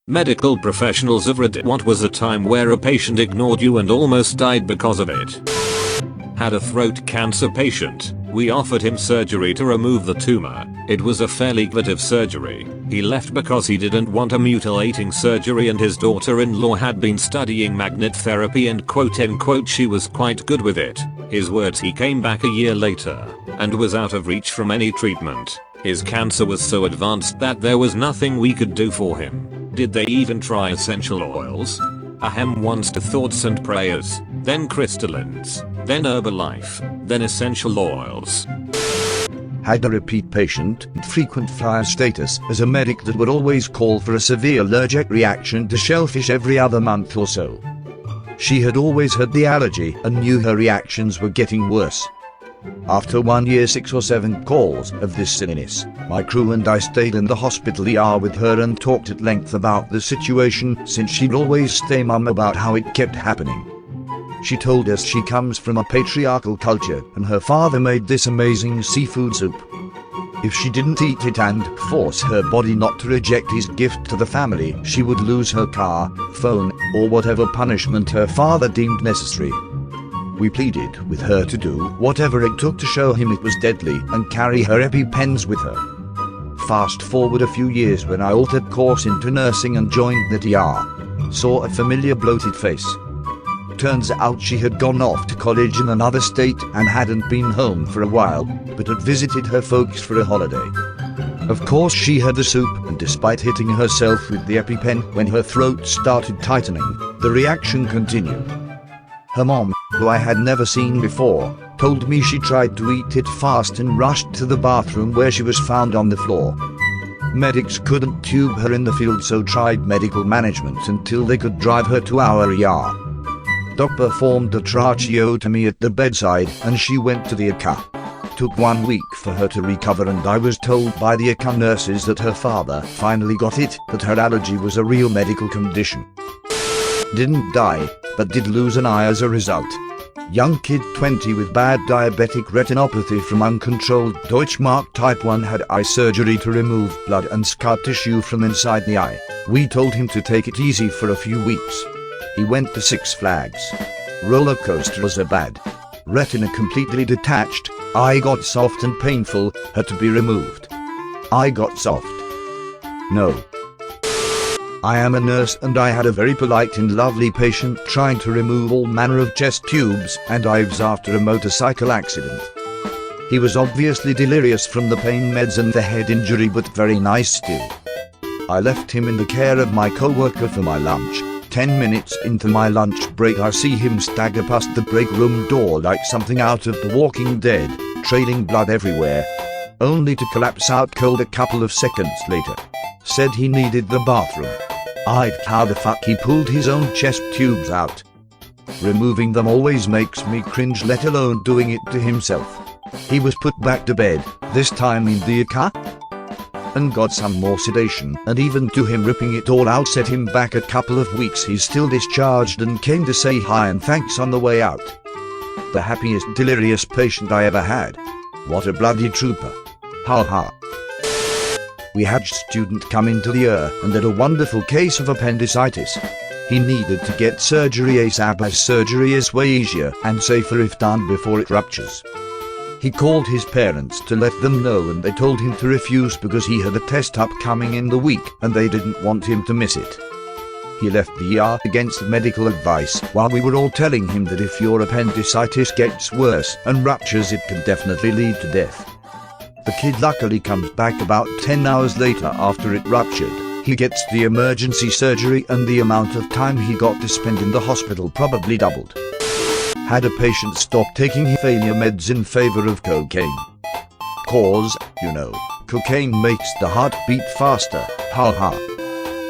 Medical professionals of Reddit. What was a time where a patient ignored you and almost died because of it? Had a throat cancer patient. We offered him surgery to remove the tumor. It was a fairly invasive surgery. He left because he didn't want a mutilating surgery, and his daughter-in-law had been studying magnet therapy and quote unquote she was quite good with it. His words: he came back a year later and was out of reach from any treatment. His cancer was so advanced that there was nothing we could do for him. Did they even try essential oils? Ahem. Once to thoughts and prayers, then crystallines, then Herbalife, then essential oils. Had a repeat patient with frequent flyer status as a medic that would always call for a severe allergic reaction to shellfish every other month or so. She had always had the allergy and knew her reactions were getting worse. After 1 year 6 or 7 calls of this silliness, my crew and I stayed in the hospital ER with her and talked at length about the situation, since she'd always stay mum about how it kept happening. She told us she comes from a patriarchal culture and her father made this amazing seafood soup. If she didn't eat it and force her body not to reject his gift to the family, she would lose her car, phone, or whatever punishment her father deemed necessary. We pleaded with her to do whatever it took to show him it was deadly and carry her EpiPens with her. Fast forward a few years when I altered course into nursing and joined the ER. Saw a familiar bloated face. Turns out she had gone off to college in another state and hadn't been home for a while, but had visited her folks for a holiday. Of course she had the soup, and despite hitting herself with the EpiPen when her throat started tightening, the reaction continued. Her mom, who I had never seen before, told me she tried to eat it fast and rushed to the bathroom, where she was found on the floor. Medics couldn't tube her in the field, so tried medical management until they could drive her to our ER. Doc performed a tracheotomy at the bedside and she went to the ER. Took 1 week for her to recover, and I was told by the ER nurses that her father finally got it, that her allergy was a real medical condition. Didn't die, but did lose an eye as a result. Young kid 20 with bad diabetic retinopathy from uncontrolled Deutschmark type 1 had eye surgery to remove blood and scar tissue from inside the eye. We told him to take it easy for a few weeks. He went to Six Flags. Roller coasters are bad. Retina completely detached, eye got soft and painful, had to be removed. Eye got soft. No. I am a nurse and I had a very polite and lovely patient trying to remove all manner of chest tubes and eyes after a motorcycle accident. He was obviously delirious from the pain meds and the head injury, but very nice still. I left him in the care of my co-worker for my lunch. 10 minutes into my lunch break I see him stagger past the break room door like something out of The Walking Dead, trailing blood everywhere, only to collapse out cold a couple of seconds later. Said he needed the bathroom. How the fuck he pulled his own chest tubes out. Removing them always makes me cringe, let alone doing it to himself. He was put back to bed, this time in the ER, and got some more sedation, and even to him ripping it all out set him back a couple of weeks. He's still discharged and came to say hi and thanks on the way out. The happiest delirious patient I ever had. What a bloody trooper. Ha ha. We had a student come into the ER and had a wonderful case of appendicitis. He needed to get surgery ASAP, as surgery is way easier and safer if done before it ruptures. He called his parents to let them know, and they told him to refuse because he had a test upcoming in the week and they didn't want him to miss it. He left the ER against medical advice while we were all telling him that if your appendicitis gets worse and ruptures, it can definitely lead to death. The kid luckily comes back about 10 hours later after it ruptured. He gets the emergency surgery and the amount of time he got to spend in the hospital probably doubled. Had a patient stop taking failure meds in favor of cocaine. Cause, you know, cocaine makes the heart beat faster, ha ha.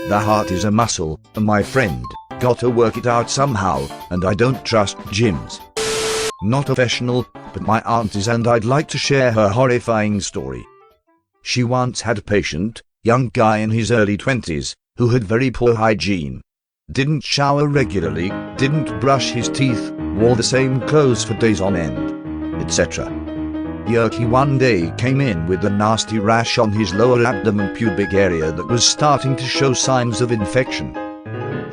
The heart is a muscle, my friend, gotta work it out somehow, and I don't trust gyms. Not professional, but my aunt is, and I'd like to share her horrifying story. She once had a patient, young guy in his early 20s, who had very poor hygiene. Didn't shower regularly, didn't brush his teeth, wore the same clothes for days on end, etc. Yerky one day came in with a nasty rash on his lower abdomen pubic area that was starting to show signs of infection.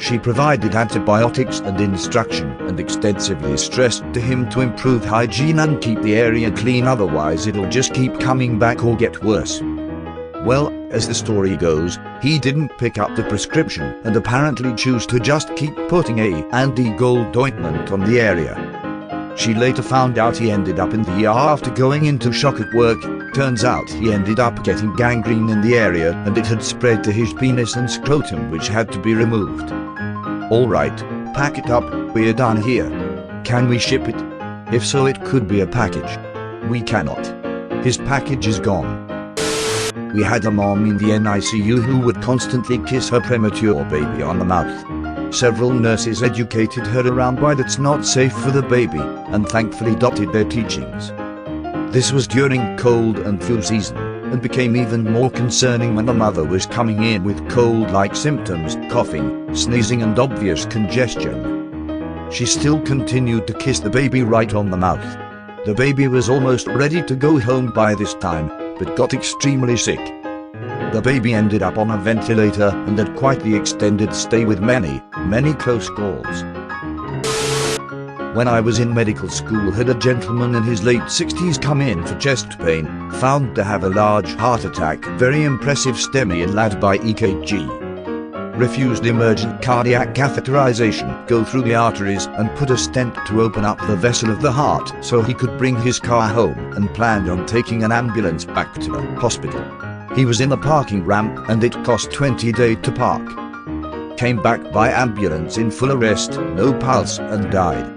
She provided antibiotics and instruction and extensively stressed to him to improve hygiene and keep the area clean, otherwise it'll just keep coming back or get worse. Well, as the story goes, he didn't pick up the prescription and apparently chose to just keep putting Andy-Gold ointment on the area. She later found out he ended up in the ER after going into shock at work. Turns out he ended up getting gangrene in the area and it had spread to his penis and scrotum, which had to be removed. Alright, pack it up, we're done here. Can we ship it? If so, it could be a package. We cannot. His package is gone. We had a mom in the NICU who would constantly kiss her premature baby on the mouth. Several nurses educated her around why that's not safe for the baby, and thankfully adopted their teachings. This was during cold and flu season, and became even more concerning when the mother was coming in with cold-like symptoms, coughing, sneezing and obvious congestion. She still continued to kiss the baby right on the mouth. The baby was almost ready to go home by this time, but got extremely sick. The baby ended up on a ventilator and had quite the extended stay with many, many close calls. When I was in medical school, had a gentleman in his late 60s come in for chest pain, found to have a large heart attack, very impressive STEMI lad by EKG. Refused emergent cardiac catheterization, go through the arteries and put a stent to open up the vessel of the heart so he could bring his car home, and planned on taking an ambulance back to the hospital. He was in the parking ramp and it cost $20 to park. Came back by ambulance in full arrest, no pulse, and died.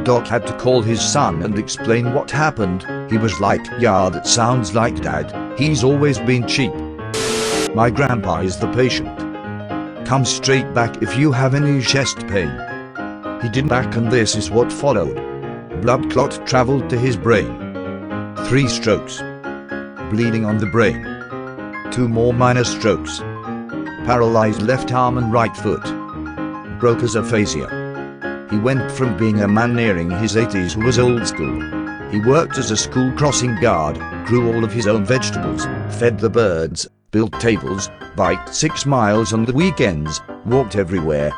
Doc had to call his son and explain what happened. He was like, "Yeah, that sounds like Dad. He's always been cheap." My grandpa is the patient. Come straight back if you have any chest pain. He didn't back, and this is what followed. Blood clot traveled to his brain. 3 strokes. Bleeding on the brain. 2 more minor strokes. Paralyzed left arm and right foot. Broke his aphasia. He went from being a man nearing his 80s who was old school. He worked as a school crossing guard, grew all of his own vegetables, fed the birds, built tables, biked 6 miles on the weekends, walked everywhere,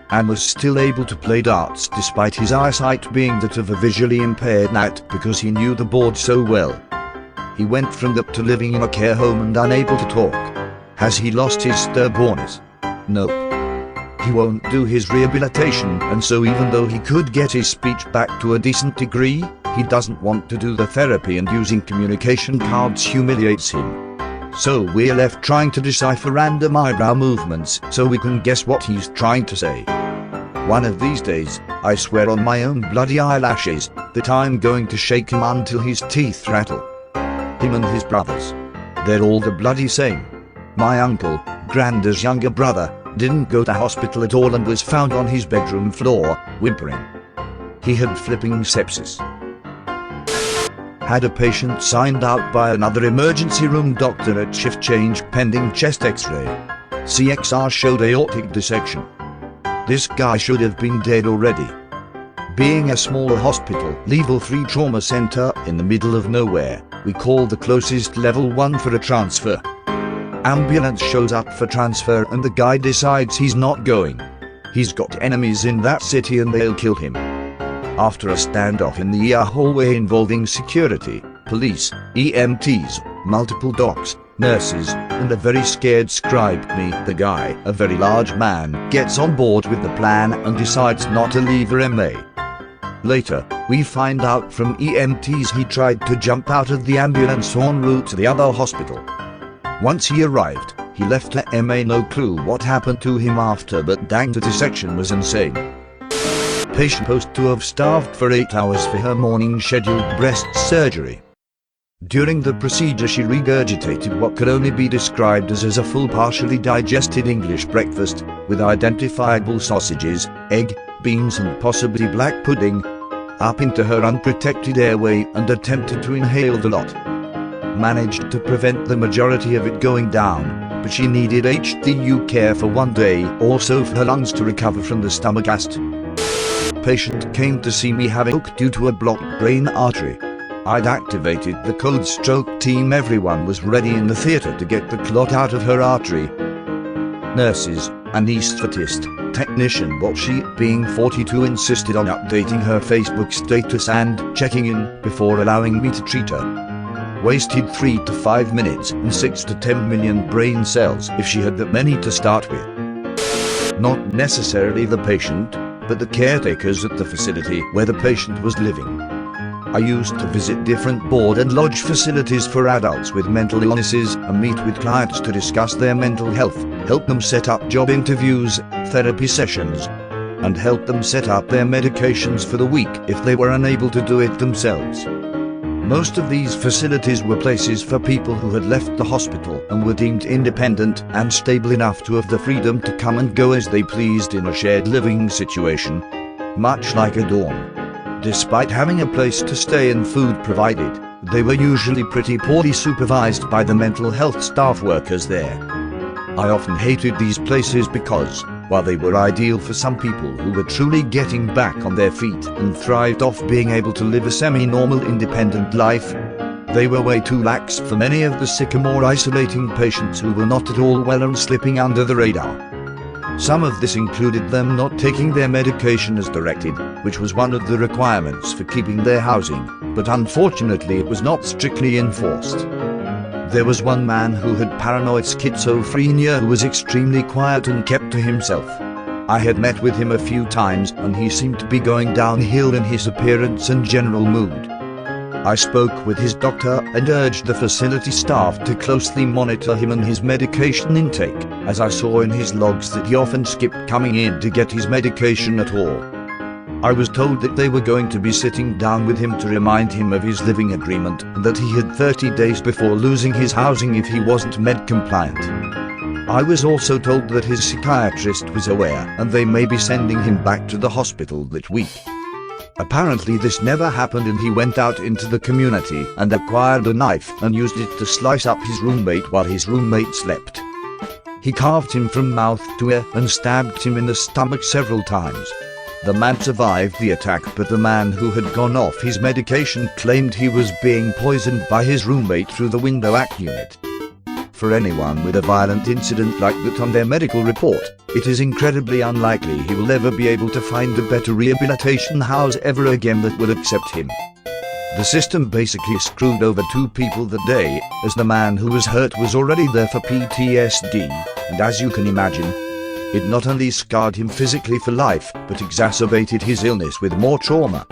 and was still able to play darts despite his eyesight being that of a visually impaired gnat, because he knew the board so well. He went from that to living in a care home and unable to talk. Has he lost his stubbornness? Nope. He won't do his rehabilitation, and so even though he could get his speech back to a decent degree, he doesn't want to do the therapy, and using communication cards humiliates him. So we're left trying to decipher random eyebrow movements so we can guess what he's trying to say. One of these days, I swear on my own bloody eyelashes, that I'm going to shake him until his teeth rattle. Him and his brothers. They're all the bloody same. My uncle, Granda's younger brother, didn't go to hospital at all and was found on his bedroom floor, whimpering. He had flipping sepsis. Had a patient signed out by another emergency room doctor at shift change pending chest x-ray. CXR showed aortic dissection. This guy should have been dead already. Being a small hospital, level 3 trauma center in the middle of nowhere, we called the closest level 1 for a transfer. Ambulance shows up for transfer and the guy decides he's not going. He's got enemies in that city and they'll kill him. After a standoff in the ER hallway involving security, police, EMTs, multiple docs, nurses, and a very scared scribe, the guy, a very large man, gets on board with the plan and decides not to leave her MA. Later, we find out from EMTs he tried to jump out of the ambulance en route to the other hospital. Once he arrived, he left the MA no clue what happened to him after, but dang, the dissection was insane. Patient supposed to have starved for 8 hours for her morning scheduled breast surgery. During the procedure she regurgitated what could only be described as a full partially digested English breakfast, with identifiable sausages, egg, beans and possibly black pudding, up into her unprotected airway and attempted to inhale the lot. Managed to prevent the majority of it going down, but she needed HDU care for 1 day or so for her lungs to recover from the stomach acid. Patient came to see me having hook due to a blocked brain artery. I'd activated the cold stroke team. Everyone was ready in the theater to get the clot out of her artery. Nurses, anesthetist, technician, but she, being 42, insisted on updating her Facebook status and checking in before allowing me to treat her. Wasted 3 to 5 minutes and 6 to 10 million brain cells if she had that many to start with. Not necessarily the patient, but the caretakers at the facility where the patient was living. I used to visit different board and lodge facilities for adults with mental illnesses and meet with clients to discuss their mental health, help them set up job interviews, therapy sessions, and help them set up their medications for the week if they were unable to do it themselves. Most of these facilities were places for people who had left the hospital and were deemed independent and stable enough to have the freedom to come and go as they pleased in a shared living situation, much like a dorm. Despite having a place to stay and food provided, they were usually pretty poorly supervised by the mental health staff workers there. I often hated these places because, while they were ideal for some people who were truly getting back on their feet and thrived off being able to live a semi-normal independent life, they were way too lax for many of the sicker, more isolating patients who were not at all well and slipping under the radar. Some of this included them not taking their medication as directed, which was one of the requirements for keeping their housing, but unfortunately it was not strictly enforced. There was one man who had paranoid schizophrenia who was extremely quiet and kept to himself. I had met with him a few times and he seemed to be going downhill in his appearance and general mood. I spoke with his doctor and urged the facility staff to closely monitor him and his medication intake, as I saw in his logs that he often skipped coming in to get his medication at all. I was told that they were going to be sitting down with him to remind him of his living agreement and that he had 30 days before losing his housing if he wasn't med compliant. I was also told that his psychiatrist was aware and they may be sending him back to the hospital that week. Apparently this never happened and he went out into the community and acquired a knife and used it to slice up his roommate while his roommate slept. He carved him from mouth to ear and stabbed him in the stomach several times. The man survived the attack, but the man who had gone off his medication claimed he was being poisoned by his roommate through the window act unit. For anyone with a violent incident like that on their medical report, it is incredibly unlikely he will ever be able to find a better rehabilitation house ever again that will accept him. The system basically screwed over 2 people that day, as the man who was hurt was already there for PTSD, and as you can imagine, it not only scarred him physically for life, but exacerbated his illness with more trauma.